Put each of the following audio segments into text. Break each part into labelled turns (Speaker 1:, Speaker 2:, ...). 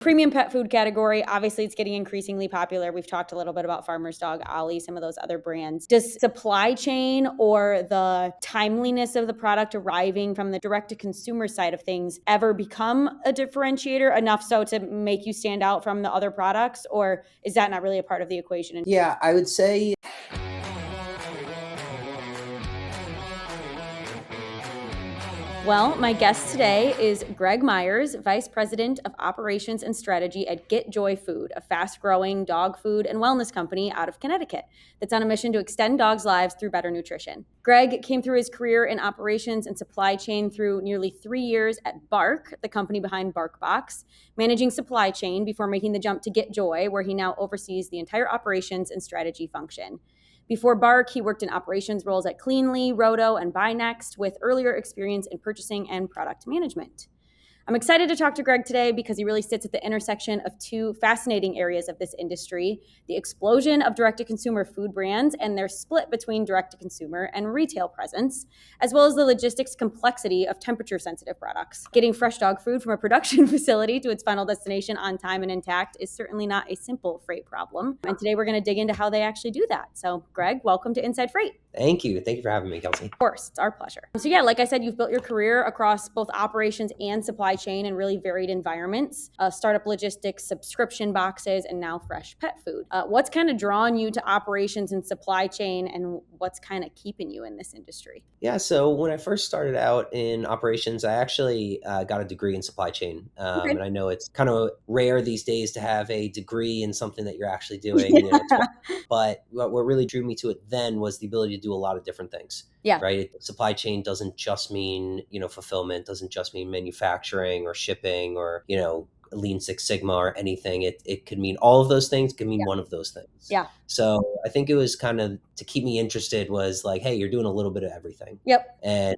Speaker 1: Premium pet food category, obviously it's getting increasingly popular. We've talked a little bit about Farmer's Dog, Ollie, some of those other brands. Does supply chain or the timeliness of the product arriving from the direct-to-consumer side of things ever become a differentiator enough so to make you stand out from the other products, or is that not really a part of the equation?
Speaker 2: Yeah, I would say
Speaker 1: Well, my guest today is Greg Meyers, Vice President of Operations and Strategy at Get Joy Food, a fast-growing dog food and wellness company out of Connecticut that's on a mission to extend dogs' lives through better nutrition. Greg came through his career in operations and supply chain through nearly 3 years at Bark, the company behind BarkBox, managing supply chain before making the jump to Get Joy, where he now oversees the entire operations and strategy function. Before Bark, he worked in operations roles at Cleanly, Roto, and Buy Next, with earlier experience in purchasing and product management. I'm excited to talk to Greg today because he really sits at the intersection of two fascinating areas of this industry: the explosion of direct-to-consumer food brands and their split between direct-to-consumer and retail presence, as well as the logistics complexity of temperature-sensitive products. Getting fresh dog food from a production facility to its final destination on time and intact is certainly not a simple freight problem. And today we're going to dig into how they actually do that. So, Greg, welcome to Inside Freight.
Speaker 2: Thank you. Thank you for having me, Kelsey.
Speaker 1: Of course, it's our pleasure. So yeah, like I said, you've built your career across both operations and supply chain in really varied environments, startup logistics, subscription boxes, and now fresh pet food. What's kind of drawn you to operations and supply chain, and what's kind of keeping you in this industry?
Speaker 2: Yeah, so when I first started out in operations, I actually got a degree in supply chain.
Speaker 1: Okay.
Speaker 2: And I know it's kind of rare these days to have a degree in something that you're actually doing. You know, but what really drew me to it then was the ability to do a lot of different things.
Speaker 1: Yeah.
Speaker 2: Right. Supply chain doesn't just mean, fulfillment, doesn't just mean manufacturing or shipping or, Lean Six Sigma or anything. It could mean all of those things, could mean one of those things.
Speaker 1: Yeah.
Speaker 2: So I think it was kind of to keep me interested was like, hey, you're doing a little bit of everything.
Speaker 1: Yep.
Speaker 2: And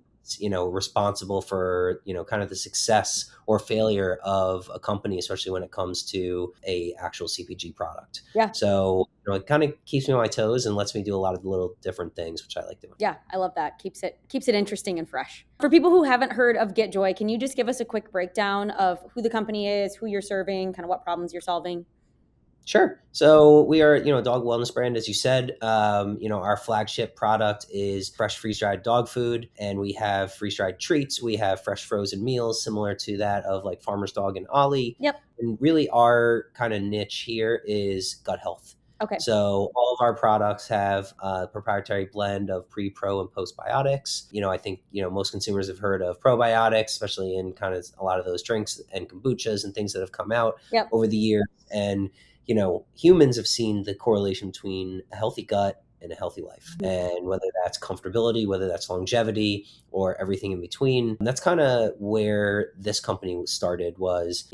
Speaker 2: responsible for, kind of the success or failure of a company, especially when it comes to a actual CPG product.
Speaker 1: Yeah.
Speaker 2: So, it kind of keeps me on my toes and lets me do a lot of little different things, which I like doing.
Speaker 1: Yeah, I love that. Keeps it interesting and fresh. For people who haven't heard of Get Joy, can you just give us a quick breakdown of who the company is, who you're serving, kind of what problems you're solving?
Speaker 2: Sure. So we are, a dog wellness brand, as you said. Our flagship product is fresh freeze-dried dog food, and we have freeze-dried treats. We have fresh frozen meals similar to that of like Farmer's Dog and Ollie.
Speaker 1: Yep.
Speaker 2: And really our kind of niche here is gut health.
Speaker 1: Okay.
Speaker 2: So all of our products have a proprietary blend of pre, pro, and postbiotics. I think, most consumers have heard of probiotics, especially in kind of a lot of those drinks and kombuchas and things that have come out over the years. And humans have seen the correlation between a healthy gut and a healthy life. And whether that's comfortability, whether that's longevity, or everything in between. And that's kind of where this company was started was,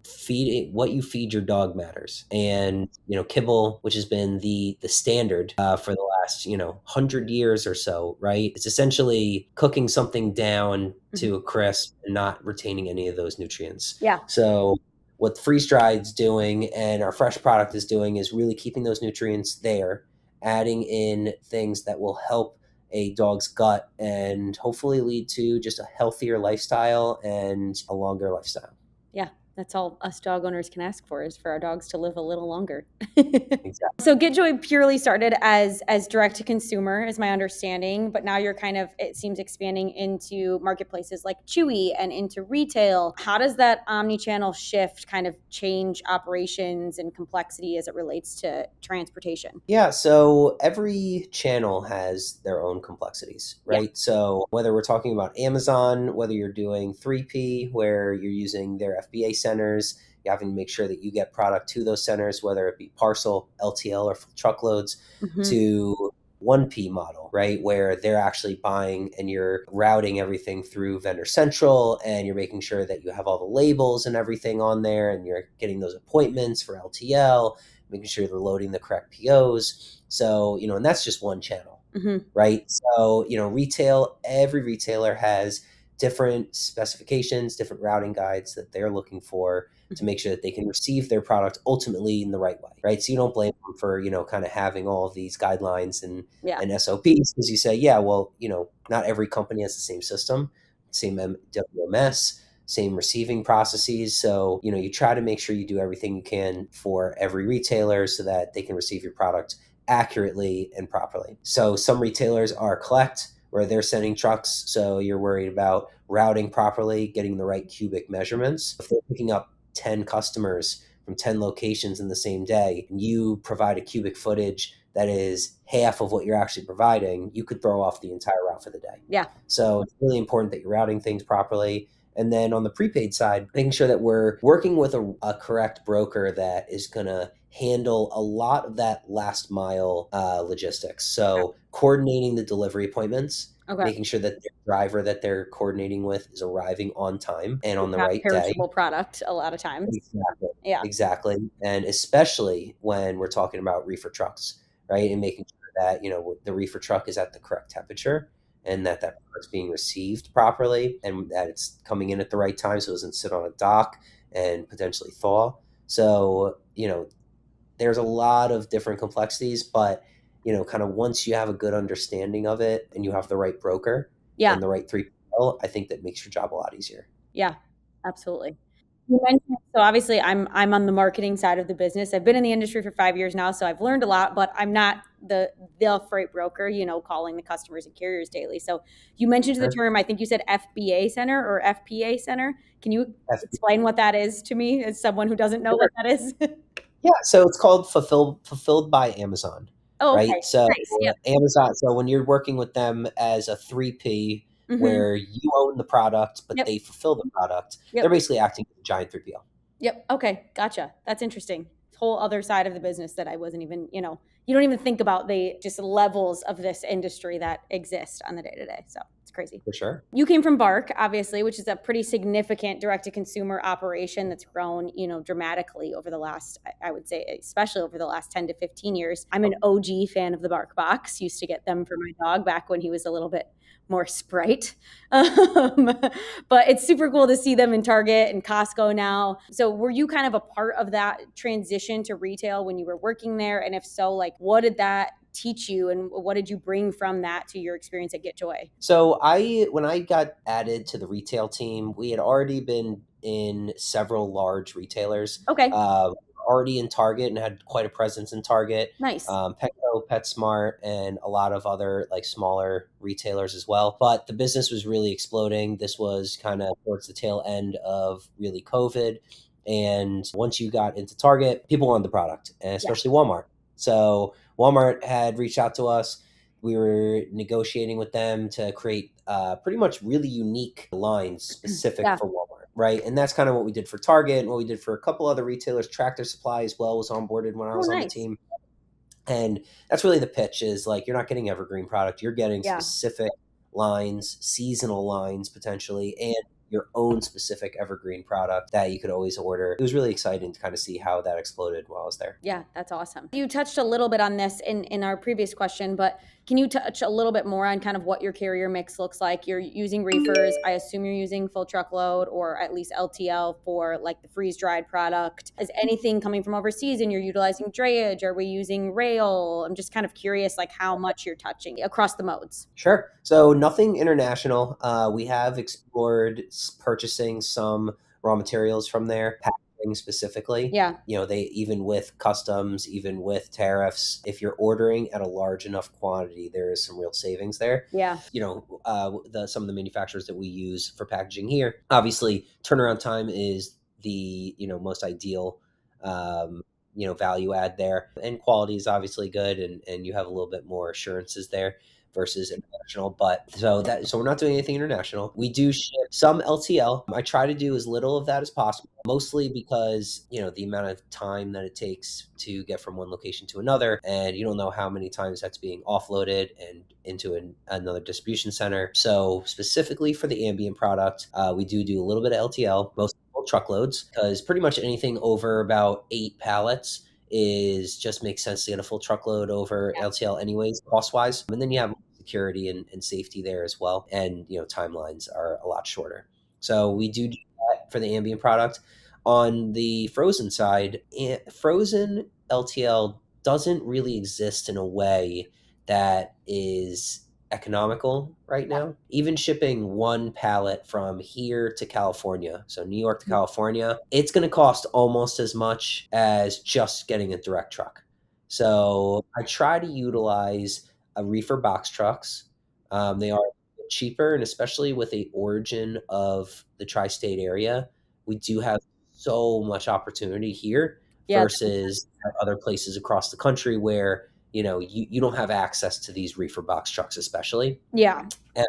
Speaker 2: feeding what you feed your dog matters. And, kibble, which has been the standard for the last, 100 years or so, right? It's essentially cooking something down to a crisp and not retaining any of those nutrients.
Speaker 1: Yeah.
Speaker 2: So what freeze dried's doing and our fresh product is doing is really keeping those nutrients there, adding in things that will help a dog's gut and hopefully lead to just a healthier lifestyle and a longer lifestyle.
Speaker 1: Yeah. That's all us dog owners can ask for, is for our dogs to live a little longer.
Speaker 2: Exactly.
Speaker 1: So Get Joy purely started as direct to consumer, is my understanding, but now you're kind of, it seems, expanding into marketplaces like Chewy and into retail. How does that omni-channel shift kind of change operations and complexity as it relates to transportation?
Speaker 2: Yeah, so every channel has their own complexities, right? Yeah. So whether we're talking about Amazon, whether you're doing 3P, where you're using their FBA centers, you're having to make sure that you get product to those centers, whether it be parcel, LTL, or truckloads, to 1P model, right? Where they're actually buying and you're routing everything through Vendor Central and you're making sure that you have all the labels and everything on there and you're getting those appointments for LTL, making sure they're loading the correct POs. So, and that's just one channel, right? So, retail, every retailer has different specifications, different routing guides that they're looking for to make sure that they can receive their product ultimately in the right way, right? So you don't blame them for, kind of having all of these guidelines and SOPs, because you say, yeah, well, not every company has the same system, same WMS. same receiving processes. So, you try to make sure you do everything you can for every retailer so that they can receive your product accurately and properly. So some retailers are collect, where they're sending trucks. So you're worried about routing properly, getting the right cubic measurements. If they're picking up 10 customers from 10 locations in the same day, and you provide a cubic footage that is half of what you're actually providing, you could throw off the entire route for the day.
Speaker 1: Yeah.
Speaker 2: So it's really important that you're routing things properly. And then on the prepaid side, making sure that we're working with a correct broker that is going to handle a lot of that last mile logistics. So coordinating the delivery appointments,
Speaker 1: Okay.
Speaker 2: making sure that the driver that they're coordinating with is arriving on time and on
Speaker 1: It's
Speaker 2: the
Speaker 1: not
Speaker 2: right day.
Speaker 1: perishable product a lot of times.
Speaker 2: Exactly.
Speaker 1: Yeah.
Speaker 2: Exactly. And especially when we're talking about reefer trucks, right? And making sure that, the reefer truck is at the correct temperature and that product's being received properly and that it's coming in at the right time so it doesn't sit on a dock and potentially thaw. So, there's a lot of different complexities, but, kind of once you have a good understanding of it and you have the right broker
Speaker 1: Yeah.
Speaker 2: and the right 3PL, I think that makes your job a lot easier.
Speaker 1: Yeah, absolutely. You mentioned, so obviously I'm on the marketing side of the business. I've been in the industry for 5 years now, so I've learned a lot, but I'm not the freight broker, calling the customers and carriers daily. So you mentioned the
Speaker 2: Sure.
Speaker 1: term, I think you said FBA center or FPA center. Can you
Speaker 2: F-
Speaker 1: explain what that is to me as someone who doesn't know what that is?
Speaker 2: Yeah, so it's called fulfilled by Amazon,
Speaker 1: Oh, okay.
Speaker 2: right? So
Speaker 1: Nice. Yep.
Speaker 2: Amazon, so when you're working with them as a 3P
Speaker 1: Mhm.
Speaker 2: where you own the product, but
Speaker 1: Yep.
Speaker 2: they fulfill the product, they're
Speaker 1: Yep.
Speaker 2: basically acting as a giant 3PL.
Speaker 1: Yep. Okay. Gotcha. That's interesting. Whole other side of the business that I wasn't even, you don't even think about the just levels of this industry that exist on the day to day. So it's crazy.
Speaker 2: For sure.
Speaker 1: You came from Bark, obviously, which is a pretty significant direct to consumer operation that's grown, dramatically over the last, I would say, especially over the last 10 to 15 years. I'm an OG fan of the BarkBox. Used to get them for my dog back when he was a little bit more Sprite. But it's super cool to see them in Target and Costco now. So were you kind of a part of that transition to retail when you were working there? And if so, like, what did that teach you and what did you bring from that to your experience at GetJoy?
Speaker 2: So when I got added to the retail team, we had already been in several large retailers.
Speaker 1: Okay.
Speaker 2: Already in Target and had quite a presence in Target,
Speaker 1: Nice.
Speaker 2: Petco, PetSmart, and a lot of other like smaller retailers as well. But the business was really exploding. This was kind of towards the tail end of really COVID. And once you got into Target, people wanted the product, and especially Walmart. So Walmart had reached out to us. We were negotiating with them to create pretty much really unique lines specific
Speaker 1: Yeah.
Speaker 2: for Walmart, right? And that's kind of what we did for Target and what we did for a couple other retailers. Tractor Supply as well was onboarded when I
Speaker 1: Oh,
Speaker 2: was on the
Speaker 1: nice.
Speaker 2: team. And that's really the pitch is like you're not getting evergreen product, you're getting
Speaker 1: Yeah.
Speaker 2: specific lines, seasonal lines potentially, and your own specific evergreen product that you could always order. It was really exciting to kind of see how that exploded while I was there.
Speaker 1: Yeah, that's awesome. You touched a little bit on this in our previous question, but can you touch a little bit more on kind of what your carrier mix looks like? You're using reefers. I assume you're using full truckload or at least LTL for like the freeze dried product. Is anything coming from overseas and you're utilizing drayage? Are we using rail? I'm just kind of curious, like how much you're touching across the modes.
Speaker 2: Sure. So nothing international. We have explored purchasing some raw materials from there, packaging specifically.
Speaker 1: Yeah.
Speaker 2: They even with customs, even with tariffs, if you're ordering at a large enough quantity, there is some real savings there.
Speaker 1: Yeah.
Speaker 2: Some of the manufacturers that we use for packaging here, obviously, turnaround time is the most ideal. Value add there, and quality is obviously good, and you have a little bit more assurances there versus international. But so we're not doing anything international. We do ship some LTL. I try to do as little of that as possible, mostly because the amount of time that it takes to get from one location to another, and you don't know how many times that's being offloaded and into another distribution center. So specifically for the ambient product, we do a little bit of LTL, most truckloads, because pretty much anything over about 8 pallets is just makes sense to get a full truckload over LTL anyways, cost wise. And then you have security and safety there as well. And timelines are a lot shorter. So we do that for the ambient product. On the frozen side, frozen LTL doesn't really exist in a way that is economical right now. Even shipping one pallet from here to California, so New York to California, it's going to cost almost as much as just getting a direct truck. So I try to utilize a reefer box trucks. They are cheaper, and especially with the origin of the tri-state area, we do have so much opportunity here
Speaker 1: Yeah.
Speaker 2: versus other places across the country where you don't have access to these reefer box trucks, especially.
Speaker 1: Yeah.
Speaker 2: And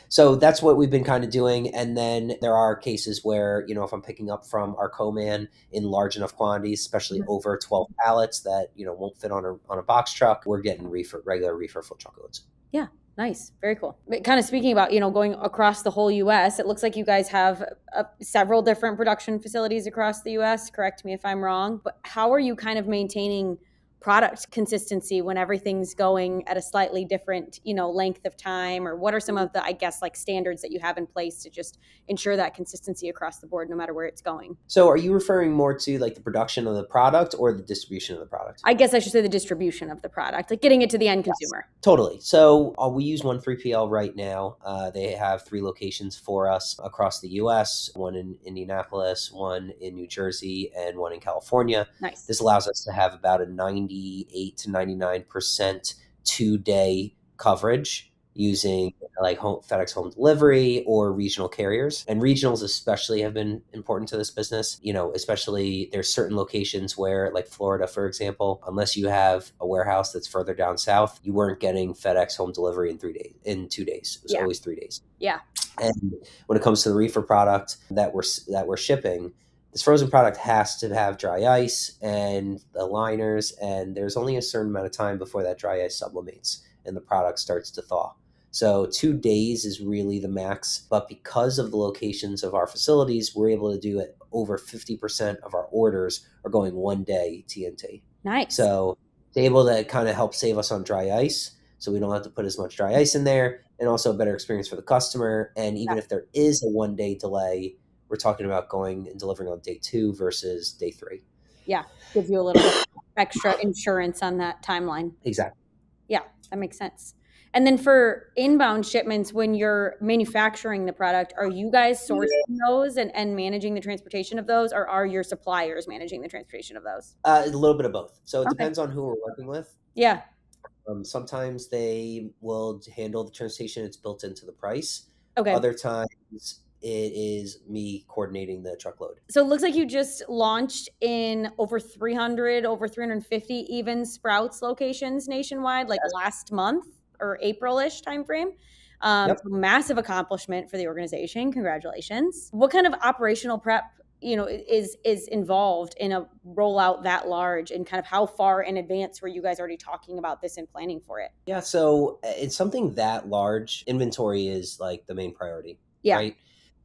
Speaker 2: so that's what we've been kind of doing. And then there are cases where, if I'm picking up from our co-man in large enough quantities, especially over 12 pallets that, won't fit on a box truck, we're getting regular reefer full truckloads.
Speaker 1: Yeah. Nice. Very cool. But kind of speaking about, going across the whole U.S., it looks like you guys have several different production facilities across the U.S. Correct me if I'm wrong. But how are you kind of maintaining product consistency when everything's going at a slightly different, length of time? Or what are some of the, I guess, like standards that you have in place to just ensure that consistency across the board, no matter where it's going?
Speaker 2: So are you referring more to like the production of the product or the distribution of the product?
Speaker 1: I guess I should say the distribution of the product, like getting it to the end consumer.
Speaker 2: Totally. So we use one 3PL right now. They have 3 locations for us across the U.S., one in Indianapolis, one in New Jersey, and one in California.
Speaker 1: Nice.
Speaker 2: This allows us to have about a 98 to 99% 2-day coverage using like FedEx home delivery or regional carriers. And regionals especially have been important to this business. Especially there's certain locations where, like Florida, for example, unless you have a warehouse that's further down south, you weren't getting FedEx home delivery in 2 days. It was always 3 days.
Speaker 1: Yeah.
Speaker 2: And when it comes to the reefer product that we're shipping, this frozen product has to have dry ice and the liners, and there's only a certain amount of time before that dry ice sublimates and the product starts to thaw. So 2 days is really the max, but because of the locations of our facilities, we're able to do it. Over 50% of our orders are going 1 day TNT.
Speaker 1: Nice.
Speaker 2: So it's able to kind of help save us on dry ice, so we don't have to put as much dry ice in there, and also a better experience for the customer. And even if there is a 1-day delay, we're talking about going and delivering on day 2 versus day 3.
Speaker 1: Yeah, gives you a little bit extra insurance on that timeline.
Speaker 2: Exactly.
Speaker 1: Yeah, that makes sense. And then for inbound shipments, when you're manufacturing the product, are you guys sourcing those and managing the transportation of those, or are your suppliers managing the transportation of those?
Speaker 2: A little bit of both. So it
Speaker 1: Okay.
Speaker 2: depends on who we're working with.
Speaker 1: Yeah.
Speaker 2: Sometimes they will handle the transportation. It's built into the price.
Speaker 1: Okay.
Speaker 2: Other times it is me coordinating the truckload.
Speaker 1: So it looks like you just launched in over 350 even Sprouts locations nationwide, like last month or April-ish timeframe.
Speaker 2: Yep.
Speaker 1: So massive accomplishment for the organization. Congratulations. What kind of operational prep, is involved in a rollout that large, and kind of how far in advance were you guys already talking about this and planning for it?
Speaker 2: Yeah. So in something that large, inventory is like the main priority.
Speaker 1: Yeah.
Speaker 2: Right.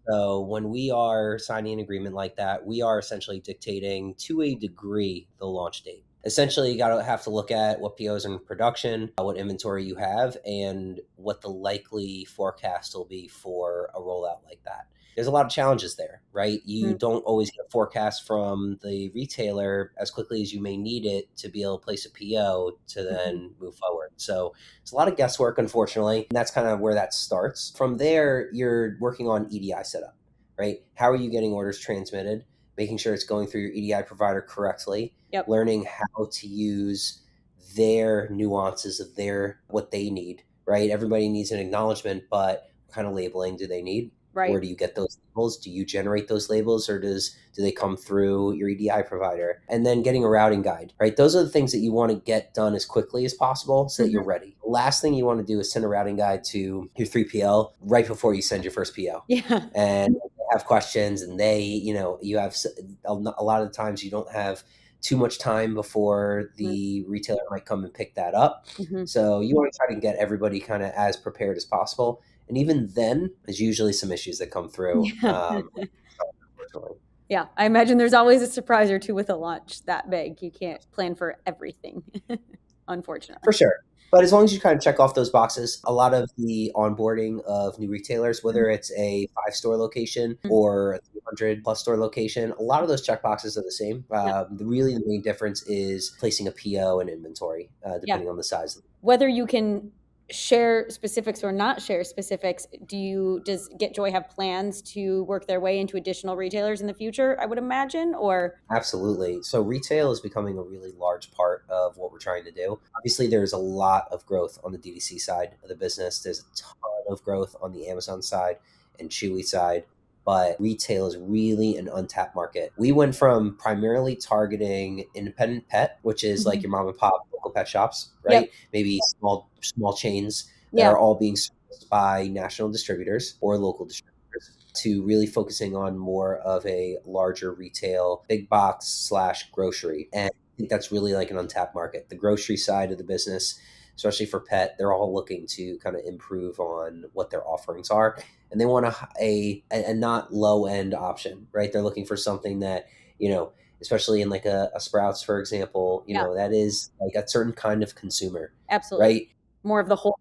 Speaker 2: So when we are signing an agreement like that, we are essentially dictating to a degree the launch date. Essentially, you have to look at what POs are in production, what inventory you have, and what the likely forecast will be for a rollout like that. There's a lot of challenges there, right? You don't always get a forecast from the retailer as quickly as you may need it to be able to place a PO to then move forward. So it's a lot of guesswork, unfortunately. And that's kind of where that starts. From there, you're working on EDI setup, right? How are you getting orders transmitted? Making sure it's going through your EDI provider correctly.
Speaker 1: Yep.
Speaker 2: Learning how to use their nuances of what they need, right? Everybody needs an acknowledgement, but what kind of labeling do they need?
Speaker 1: Right.
Speaker 2: Where do you get those labels? Do you generate those labels, or do they come through your EDI provider? And then getting a routing guide, right? Those are the things that you want to get done as quickly as possible so that you're ready. The last thing you want to do is send a routing guide to your 3PL right before you send your first PO.
Speaker 1: Yeah.
Speaker 2: And they have questions, and you have a lot of the times you don't have too much time before the retailer might come and pick that up. So you want to try to get everybody kind of as prepared as possible. And even then, there's usually some issues that come through.
Speaker 1: Yeah, I imagine there's always a surprise or two with a launch that big. You can't plan for everything, unfortunately.
Speaker 2: For sure. But as long as you kind of check off those boxes, a lot of the onboarding of new retailers, whether it's a 5-store location or a 300+ store location, a lot of those check boxes are the same. The main difference is placing a PO and inventory, depending on the size.
Speaker 1: Whether you can share specifics or not share specifics, does Get Joy have plans to work their way into additional retailers in the future, I would imagine, or
Speaker 2: Absolutely. So retail is becoming a really large part of what we're trying to do. Obviously, there's a lot of growth on the DTC side of the business. There's a ton of growth on the Amazon side and Chewy side, but retail is really an untapped market. We went from primarily targeting independent pet, which is like
Speaker 1: Mhm.
Speaker 2: your mom and pop local pet shops,
Speaker 1: Yep.
Speaker 2: right? Maybe small chains that
Speaker 1: Yeah.
Speaker 2: are all being serviced by national distributors or local distributors, to really focusing on more of a larger retail, big box slash grocery. And I think that's really like an untapped market. The grocery side of the business, especially for pet, they're all looking to kind of improve on what their offerings are. And they want a not low end option, right? They're looking for something that, especially in like a Sprouts, for example,
Speaker 1: Yeah,
Speaker 2: that is like a certain kind of consumer,
Speaker 1: absolutely.
Speaker 2: right?
Speaker 1: More of the whole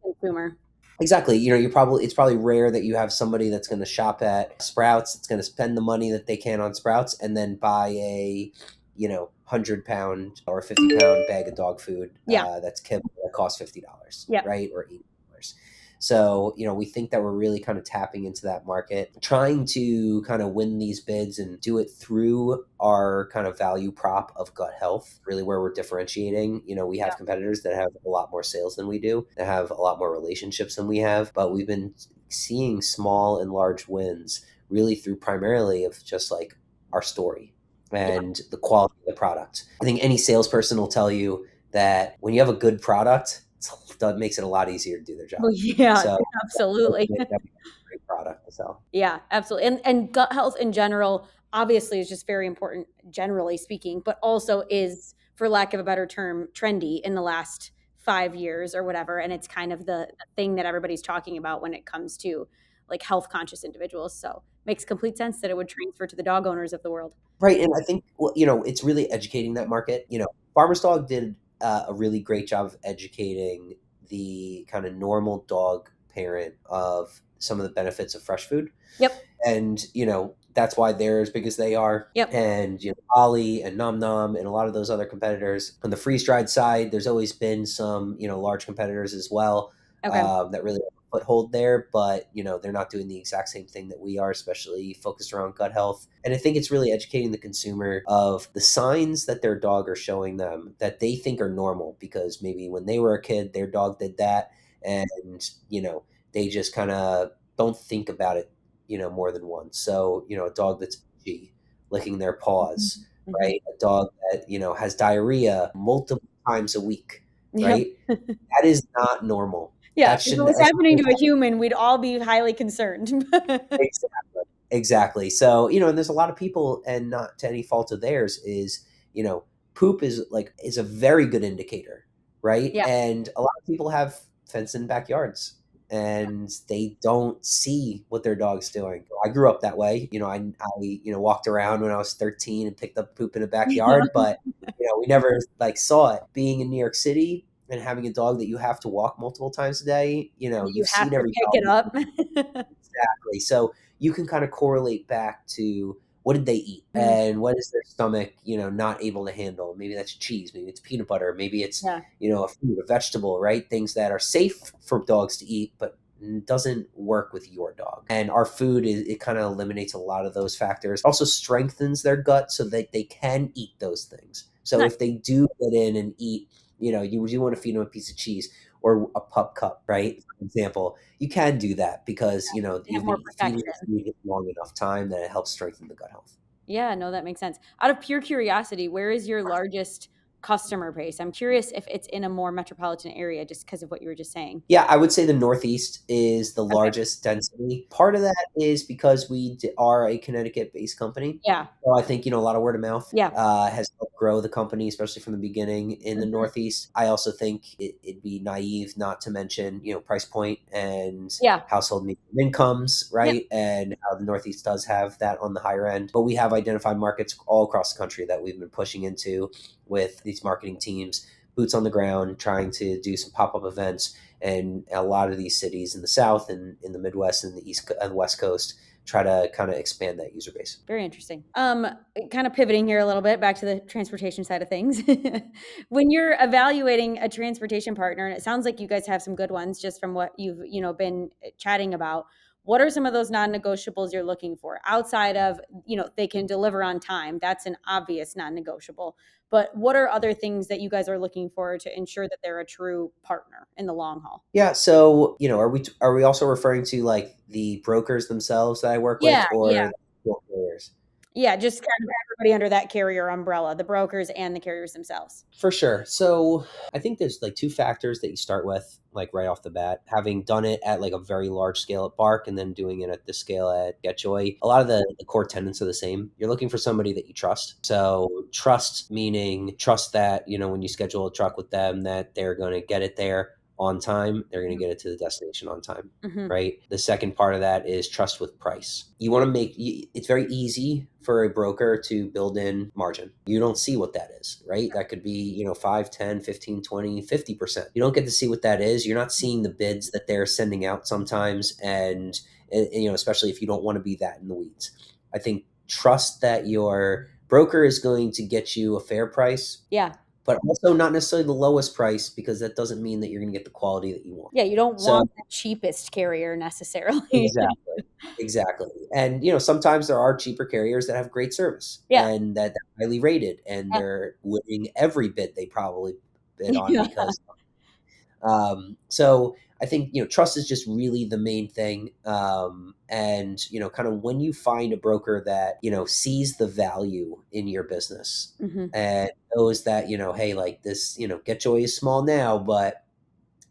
Speaker 1: consumer.
Speaker 2: Exactly. It's probably rare that you have somebody that's going to shop at Sprouts, that's going to spend the money that they can on Sprouts, and then buy a, 100 pound or 50 pound bag of dog food
Speaker 1: Yeah.
Speaker 2: that's kibble that costs $50,
Speaker 1: Yeah.
Speaker 2: right, or $80. So we think that we're really kind of tapping into that market, trying to kind of win these bids and do it through our kind of value prop of gut health, really where we're differentiating. We have competitors that have a lot more sales than we do, that have a lot more relationships than we have, but we've been seeing small and large wins really through primarily of just like our story
Speaker 1: Yeah.
Speaker 2: and the quality of the product. I think any salesperson will tell you that when you have a good product, that makes it a lot easier to do their job.
Speaker 1: Well, yeah,
Speaker 2: So
Speaker 1: absolutely.
Speaker 2: that makes it a great product to sell.
Speaker 1: Yeah, absolutely. And gut health in general obviously is just very important generally speaking, but also is, for lack of a better term, trendy in the last 5 years or whatever. And it's kind of the thing that everybody's talking about when it comes to like health conscious individuals. So makes complete sense that it would transfer to the dog owners of the world.
Speaker 2: Right, and I think, well, it's really educating that market. Farmer's Dog did a really great job of educating the kind of normal dog parent of some of the benefits of fresh food.
Speaker 1: Yep.
Speaker 2: And that's why they're as big as they are.
Speaker 1: Yep.
Speaker 2: And Ollie and Nom Nom and a lot of those other competitors on the freeze dried side, there's always been some large competitors as well,
Speaker 1: Okay.
Speaker 2: that really have a foothold there, but they're not doing the exact same thing that we are, especially focused around gut health. And I think it's really educating the consumer of the signs that their dog are showing them that they think are normal, because maybe when they were a kid their dog did that, and they just kind of don't think about it more than once. So, a dog that's itchy, licking their paws,
Speaker 1: Mhm.
Speaker 2: right? A dog that, has diarrhea multiple times a week,
Speaker 1: Yep.
Speaker 2: right? That is not normal.
Speaker 1: Yeah.
Speaker 2: That
Speaker 1: If it
Speaker 2: shouldn't,
Speaker 1: was
Speaker 2: that's
Speaker 1: happening to a human, we'd all be highly concerned.
Speaker 2: exactly. Exactly. So, and there's a lot of people, and not to any fault of theirs, is, poop is a very good indicator, right?
Speaker 1: Yeah.
Speaker 2: And a lot of people have fenced in backyards and they don't see what their dog's doing. I grew up that way. I walked around when I was 13 and picked up poop in a backyard, but we never like saw it. Being in New York City and having a dog that you have to walk multiple times a day,
Speaker 1: You
Speaker 2: you've
Speaker 1: have
Speaker 2: seen
Speaker 1: to
Speaker 2: every
Speaker 1: pick it
Speaker 2: dog.
Speaker 1: up.
Speaker 2: Exactly. So you can kind of correlate back to what did they eat
Speaker 1: Mm,
Speaker 2: and what is their stomach, not able to handle. Maybe that's cheese, maybe it's peanut butter, maybe it's,
Speaker 1: yeah.
Speaker 2: a fruit, a vegetable, right? Things that are safe for dogs to eat, but doesn't work with your dog. And our food it kind of eliminates a lot of those factors. Also strengthens their gut so that they can eat those things. So
Speaker 1: Nice.
Speaker 2: if they do get in and eat, you do want to feed them a piece of cheese or a pup cup, right? For example, you can do that because
Speaker 1: They have
Speaker 2: you've
Speaker 1: more
Speaker 2: been feeding
Speaker 1: protection.
Speaker 2: the food long enough time that it helps strengthen the gut health.
Speaker 1: Yeah, no, that makes sense. Out of pure curiosity, where is your largest customer base? I'm curious if it's in a more metropolitan area just because of what you were just saying.
Speaker 2: Yeah, I would say the Northeast is the
Speaker 1: Okay.
Speaker 2: largest density. Part of that is because are a Connecticut-based company.
Speaker 1: Yeah.
Speaker 2: So I think, a lot of word of mouth
Speaker 1: Yeah.
Speaker 2: has helped grow the company, especially from the beginning in the
Speaker 1: Mhm.
Speaker 2: Northeast. I also think it'd be naive not to mention, price point and
Speaker 1: Yeah.
Speaker 2: household incomes,
Speaker 1: Yep.
Speaker 2: right? And how the Northeast does have that on the higher end. But we have identified markets all across the country that we've been pushing into with these marketing teams, boots on the ground, trying to do some pop-up events. And a lot of these cities in the South and in the Midwest and the West Coast, try to kind of expand that user base.
Speaker 1: Very interesting. Kind of pivoting here a little bit back to the transportation side of things. When you're evaluating a transportation partner, and it sounds like you guys have some good ones just from what you've, been chatting about, what are some of those non-negotiables you're looking for outside of, they can deliver on time? That's an obvious non-negotiable. But what are other things that you guys are looking for to ensure that they're a true partner in the long haul?
Speaker 2: Yeah. So, are we also referring to like the brokers themselves that I work with,
Speaker 1: Yeah,
Speaker 2: or
Speaker 1: yeah.
Speaker 2: the actual carriers?
Speaker 1: Yeah, just kind of everybody under that carrier umbrella, the brokers and the carriers themselves.
Speaker 2: For sure. So I think there's like two factors that you start with, like right off the bat. Having done it at like a very large scale at Bark and then doing it at this scale at GetJoy, a lot of the core tenets are the same. You're looking for somebody that you trust. So trust meaning trust that, when you schedule a truck with them, that they're going to get it there on time, they're going to get it to the destination on time, right? The second part of that is trust with price. You want to it's very easy for a broker to build in margin. You don't see what that is, right? That could be, 5, 10, 15, 20, 50%. You don't get to see what that is. You're not seeing the bids that they're sending out sometimes. And especially if you don't want to be that in the weeds. I think trust that your broker is going to get you a fair price.
Speaker 1: Yeah.
Speaker 2: But also not necessarily the lowest price, because that doesn't mean that you're going to get the quality that you want.
Speaker 1: Yeah, you don't want the cheapest carrier necessarily.
Speaker 2: Exactly. And, sometimes there are cheaper carriers that have great service and that they're highly rated and they're winning every bid they probably bid on because so I think, trust is just really the main thing. And, kind of when you find a broker that, sees the value in your business and knows that, hey, like this, GetJoy is small now, but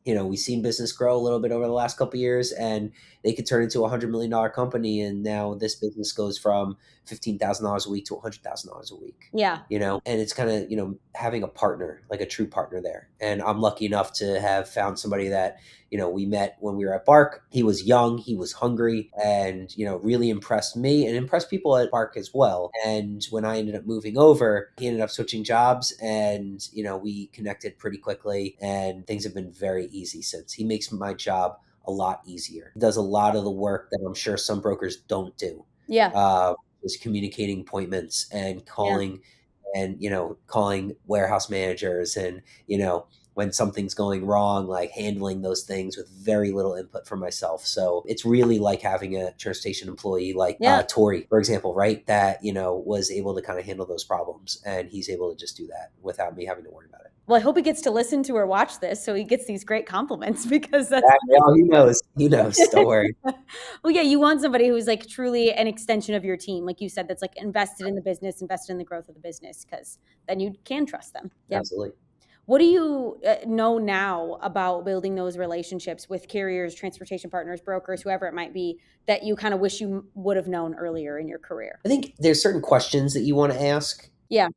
Speaker 2: we've seen business grow a little bit over the last couple of years, and they could turn into $100 million company. And now this business goes from $15,000 a week to $100,000 a week.
Speaker 1: Yeah.
Speaker 2: And it's kind of, having a partner, like a true partner there. And I'm lucky enough to have found somebody that, we met when we were at Bark. He was young, he was hungry, and, really impressed me and impressed people at Bark as well. And when I ended up moving over, he ended up switching jobs, and, we connected pretty quickly, and things have been very easy since. He makes my job a lot easier. He does a lot of the work that I'm sure some brokers don't do.
Speaker 1: Yeah.
Speaker 2: Is communicating appointments and calling and, calling warehouse managers and, when something's going wrong, like handling those things with very little input from myself. So it's really like having a transportation employee like Tori, for example, right? That, was able to kind of handle those problems, and he's able to just do that without me having to worry about it.
Speaker 1: Well, I hope he gets to listen to or watch this so he gets these great compliments, because that's
Speaker 2: he knows. Don't worry.
Speaker 1: Well, yeah, you want somebody who's like truly an extension of your team, like you said, that's like invested in the business, invested in the growth of the business, because then you can trust them. Yep.
Speaker 2: Absolutely.
Speaker 1: What do you know now about building those relationships with carriers, transportation partners, brokers, whoever it might be, that you kind of wish you would have known earlier in your career?
Speaker 2: I think there's certain questions that you want to ask.
Speaker 1: Yeah.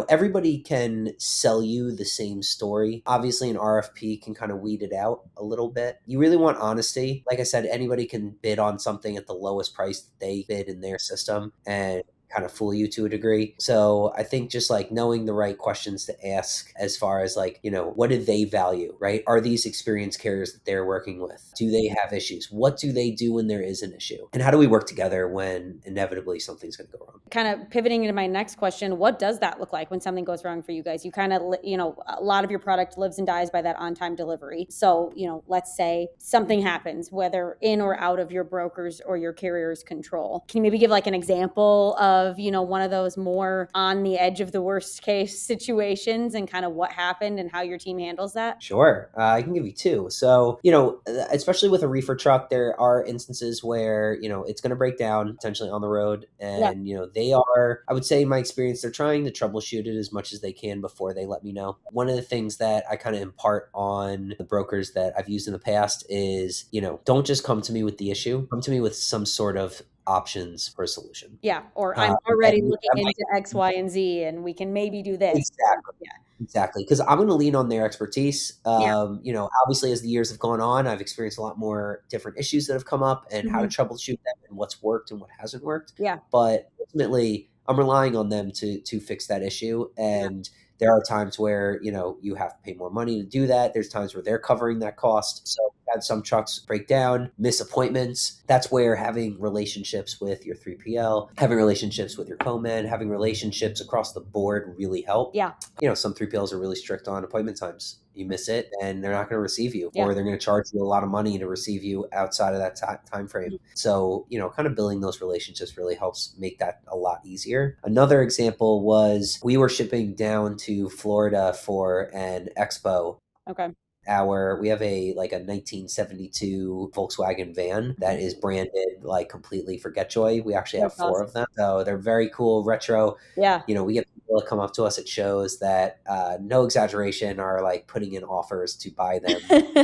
Speaker 2: Everybody can sell you the same story. Obviously, an RFP can kind of weed it out a little bit. You really want honesty. Like I said, anybody can bid on something at the lowest price that they bid in their system and kind of fool you to a degree. So I think just like knowing the right questions to ask as far as like, what do they value, right? Are these experienced carriers that they're working with? Do they have issues? What do they do when there is an issue? And how do we work together when inevitably something's going to go wrong?
Speaker 1: Kind of pivoting into my next question, what does that look like when something goes wrong for you guys? You kind of, a lot of your product lives and dies by that on-time delivery. So, let's say something happens, whether in or out of your broker's or your carrier's control. Can you maybe give like an example of, one of those more on the edge of the worst case situations and kind of what happened and how your team handles that?
Speaker 2: Sure. I can give you two. So, especially with a reefer truck, there are instances where, it's going to break down potentially on the road. And, they are, I would say in my experience, they're trying to troubleshoot it as much as they can before they let me know. One of the things that I kind of impart on the brokers that I've used in the past is, don't just come to me with the issue. Come to me with some sort of options for a solution.
Speaker 1: Yeah. Or I'm already looking into X, Y, and Z, and we can maybe do this.
Speaker 2: Exactly.
Speaker 1: Yeah.
Speaker 2: Exactly. Because I'm going to lean on their expertise. Obviously, as the years have gone on, I've experienced a lot more different issues that have come up and how to troubleshoot them and what's worked and what hasn't worked.
Speaker 1: Yeah.
Speaker 2: But ultimately, I'm relying on them to fix that issue. And there are times where, you have to pay more money to do that. There's times where they're covering that cost. So we've had some trucks break down, miss appointments. That's where having relationships with your 3PL, having relationships with your co-man, having relationships across the board really help.
Speaker 1: Yeah.
Speaker 2: Some 3PLs are really strict on appointment times. You miss it and they're not going to receive you,
Speaker 1: Yeah.
Speaker 2: or they're going to charge you a lot of money to receive you outside of that time frame. So, kind of building those relationships really helps make that a lot easier. Another example was we were shipping down to Florida for an expo.
Speaker 1: Okay.
Speaker 2: We have a 1972 Volkswagen van that is branded like completely for GetJoy. We actually have
Speaker 1: That's
Speaker 2: four
Speaker 1: awesome.
Speaker 2: of them. So they're very cool, retro.
Speaker 1: Yeah.
Speaker 2: We get people to come up to us at shows that, no exaggeration, are like putting in offers to buy them from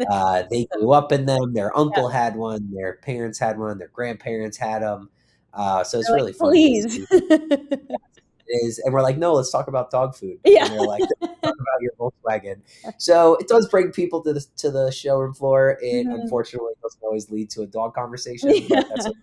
Speaker 2: us. They grew up in them. Their
Speaker 1: Yeah.
Speaker 2: uncle had one. Their parents had one. Their grandparents had them. So it's
Speaker 1: They're like,
Speaker 2: really funny to
Speaker 1: please.
Speaker 2: see. It is, and we're like, no, let's talk about dog food.
Speaker 1: Yeah.
Speaker 2: And they're like, let's talk about your Volkswagen. So it does bring people to the showroom floor. It
Speaker 1: Mhm.
Speaker 2: unfortunately doesn't always lead to a dog conversation, but that's okay.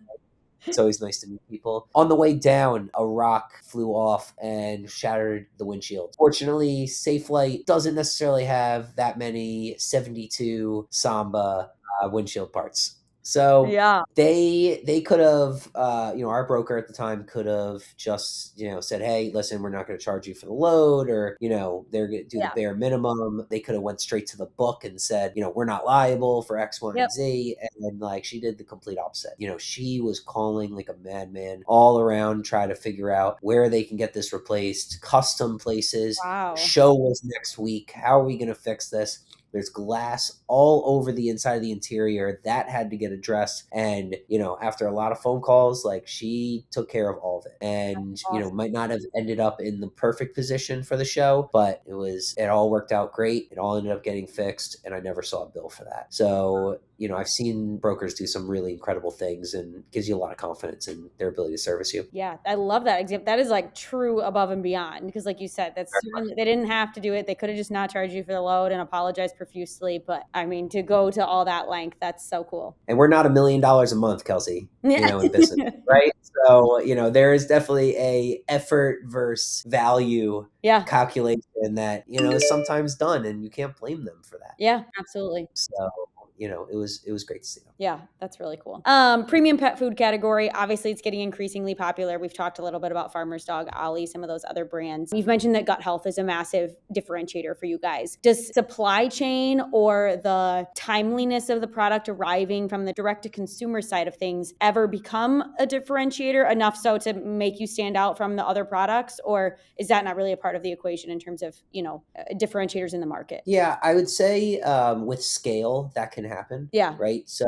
Speaker 2: It's always nice to meet people. On the way down, a rock flew off and shattered the windshield. Fortunately, Safelite doesn't necessarily have that many 72 Samba windshield parts. So
Speaker 1: Yeah.
Speaker 2: they could have, our broker at the time could have just, said, hey, listen, we're not going to charge you for the load, or, they're going to do the
Speaker 1: Yeah.
Speaker 2: bare minimum. They could have went straight to the book and said, we're not liable for X, Y,
Speaker 1: Yep.
Speaker 2: and Z. And then she did the complete opposite. She was calling like a madman all around, trying to figure out where they can get this replaced, custom places.
Speaker 1: Wow.
Speaker 2: Show was next week. How are we going to fix this? There's glass all over the inside of the interior that had to get addressed. And, after a lot of phone calls, she took care of all of it. And,
Speaker 1: Awesome.
Speaker 2: might not have ended up in the perfect position for the show, but it all worked out great. It all ended up getting fixed, and I never saw a bill for that. So, I've seen brokers do some really incredible things, and gives you a lot of confidence in their ability to service you.
Speaker 1: Yeah, I love that example. That is like true above and beyond, because like you said, they didn't have to do it. They could have just not charged you for the load and apologized profusely. But I mean, to go to all that length, that's so cool.
Speaker 2: And we're not $1 million a month, Kelsey, in business, right? So, there is definitely a effort versus value
Speaker 1: Yeah.
Speaker 2: calculation that, is sometimes done, and you can't blame them for that.
Speaker 1: Yeah, absolutely.
Speaker 2: So, it was great to see them.
Speaker 1: Yeah, that's really cool. Premium pet food category. Obviously, it's getting increasingly popular. We've talked a little bit about Farmer's Dog, Ollie, some of those other brands. You've mentioned that gut health is a massive differentiator for you guys. Does supply chain or the timeliness of the product arriving from the direct-to-consumer side of things ever become a differentiator enough so to make you stand out from the other products? Or is that not really a part of the equation in terms of, differentiators in the market?
Speaker 2: Yeah, I would say, with scale, that can happen.
Speaker 1: Yeah.
Speaker 2: Right. So,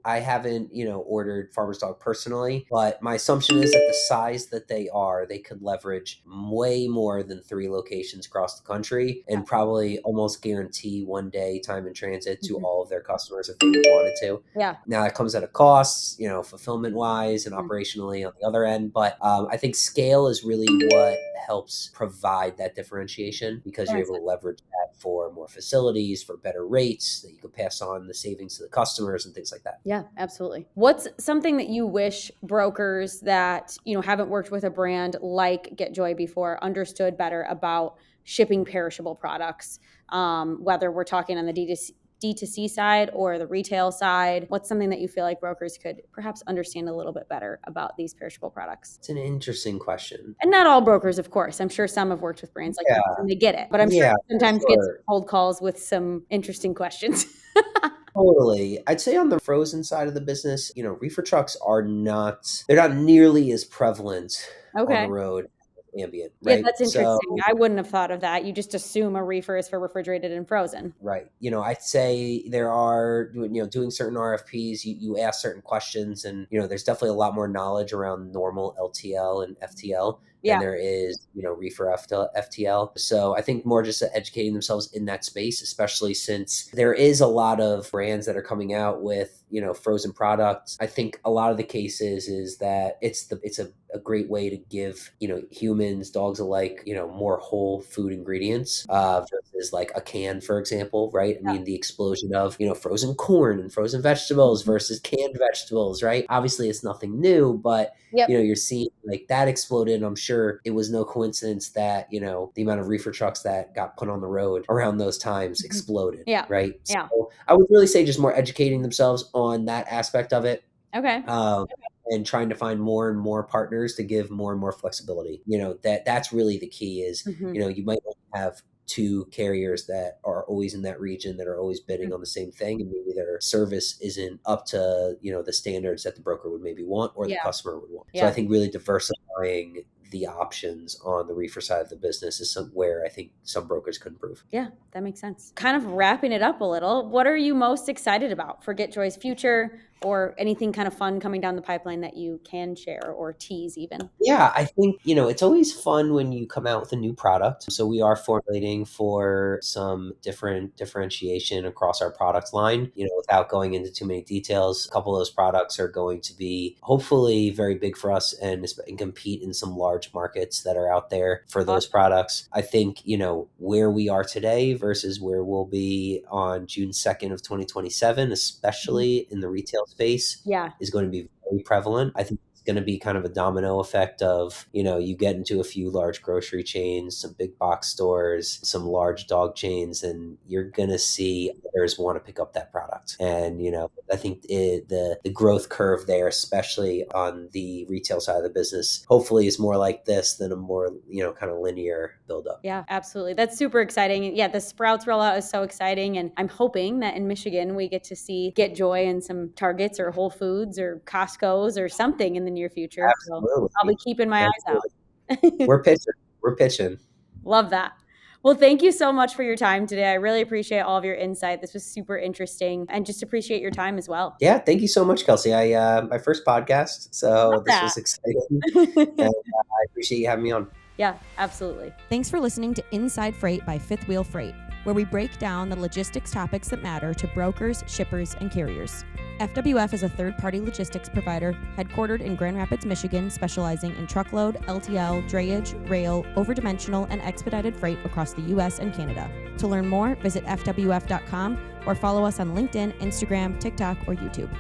Speaker 2: I haven't, ordered Farmer's Dog personally, but my assumption is that the size that they could leverage way more than 3 locations across the country, and probably almost guarantee 1 day time in transit to all of their customers if they wanted to.
Speaker 1: Yeah.
Speaker 2: Now, it comes at a cost, fulfillment wise and
Speaker 1: Mhm.
Speaker 2: operationally on the other end. But I think scale is really what helps provide that differentiation, because
Speaker 1: That
Speaker 2: you're
Speaker 1: makes
Speaker 2: able to leverage that for more facilities, for better rates, that you can pass on the savings to the customers and things like that.
Speaker 1: Yeah, absolutely. What's something that you wish brokers that, haven't worked with a brand like GetJoy before understood better about shipping perishable products? Whether we're talking on the D2C side or the retail side, what's something that you feel like brokers could perhaps understand a little bit better about these perishable products?
Speaker 2: It's an interesting question.
Speaker 1: And not all brokers, of course. I'm sure some have worked with brands like
Speaker 2: Yeah.
Speaker 1: yours and they get it, but I'm sure
Speaker 2: Yeah,
Speaker 1: sometimes
Speaker 2: for
Speaker 1: get some
Speaker 2: sure.
Speaker 1: cold calls with some interesting questions.
Speaker 2: Totally. I'd say on the frozen side of the business, reefer trucks they're not nearly as prevalent on
Speaker 1: Okay.
Speaker 2: the road as ambient,
Speaker 1: Yeah,
Speaker 2: right?
Speaker 1: that's
Speaker 2: So,
Speaker 1: interesting. I wouldn't have thought of that. You just assume a reefer is for refrigerated and frozen.
Speaker 2: right. I'd say there are, doing certain RFPs, you ask certain questions, and, there's definitely a lot more knowledge around normal LTL and FTL than
Speaker 1: Yeah.
Speaker 2: there is, reefer FTL. So I think more just educating themselves in that space, especially since there is a lot of brands that are coming out with, frozen products. I think a lot of the cases is that it's a a great way to give, humans, dogs alike, more whole food ingredients versus like a can, for example, right? I mean, the explosion of, frozen corn and frozen vegetables
Speaker 1: Mhm.
Speaker 2: versus canned vegetables, right? Obviously, it's nothing new, but
Speaker 1: Yep.
Speaker 2: you're seeing like that exploded. And I'm sure it was no coincidence that, the amount of reefer trucks that got put on the road around those times
Speaker 1: Mhm.
Speaker 2: exploded,
Speaker 1: Yeah.
Speaker 2: right?
Speaker 1: Yeah.
Speaker 2: So I would really say just more educating themselves on that aspect of it.
Speaker 1: Okay.
Speaker 2: Um, and trying to find more and more partners to give more and more flexibility. That's really the key is,
Speaker 1: Mhm.
Speaker 2: you might only have two carriers that are always in that region that are always bidding on the same thing, and maybe their service isn't up to, the standards that the broker would maybe want or the
Speaker 1: Yeah.
Speaker 2: customer would want. So I
Speaker 1: Yeah.
Speaker 2: think really diversifying the options on the reefer side of the business is where I think some brokers could improve.
Speaker 1: Yeah, that makes sense. Kind of wrapping it up a little, what are you most excited about for GetJoy's future, or anything kind of fun coming down the pipeline that you can share or tease even?
Speaker 2: Yeah, I think, it's always fun when you come out with a new product. So we are formulating for some different differentiation across our product line, without going into too many details. A couple of those products are going to be hopefully very big for us and compete in some large markets that are out there for those
Speaker 1: Awesome.
Speaker 2: products. I think, where we are today versus where we'll be on June 2nd of 2027, especially in the retail space,
Speaker 1: Yeah.
Speaker 2: is going to be very prevalent. I think it's going to be kind of a domino effect of, you get into a few large grocery chains, some big box stores, some large dog chains, and you're going to see others want to pick up that product. And, I think the growth curve there, especially on the retail side of the business, hopefully is more like this than a more, kind of linear buildup.
Speaker 1: Yeah, absolutely. That's super exciting. Yeah, the Sprouts rollout is so exciting. And I'm hoping that in Michigan, we get to see GetJoy in some Targets or Whole Foods or Costco's or something in the near future. So I'll be
Speaker 2: Absolutely.
Speaker 1: keeping my eyes
Speaker 2: Absolutely.
Speaker 1: out.
Speaker 2: We're pitching. We're pitching.
Speaker 1: Love that. Well, thank you so much for your time today. I really appreciate all of your insight. This was super interesting, and just appreciate your time as well.
Speaker 2: Yeah, thank you so much, Kelsey. My first podcast, so
Speaker 1: Love
Speaker 2: this was exciting, and
Speaker 1: that.
Speaker 2: I appreciate you having me on.
Speaker 1: Yeah, absolutely.
Speaker 3: Thanks for listening to Inside Freight by Fifth Wheel Freight, where we break down the logistics topics that matter to brokers, shippers, and carriers. FWF is a third-party logistics provider headquartered in Grand Rapids, Michigan, specializing in truckload, LTL, drayage, rail, overdimensional, and expedited freight across the U.S. and Canada. To learn more, visit FWF.com or follow us on LinkedIn, Instagram, TikTok, or YouTube.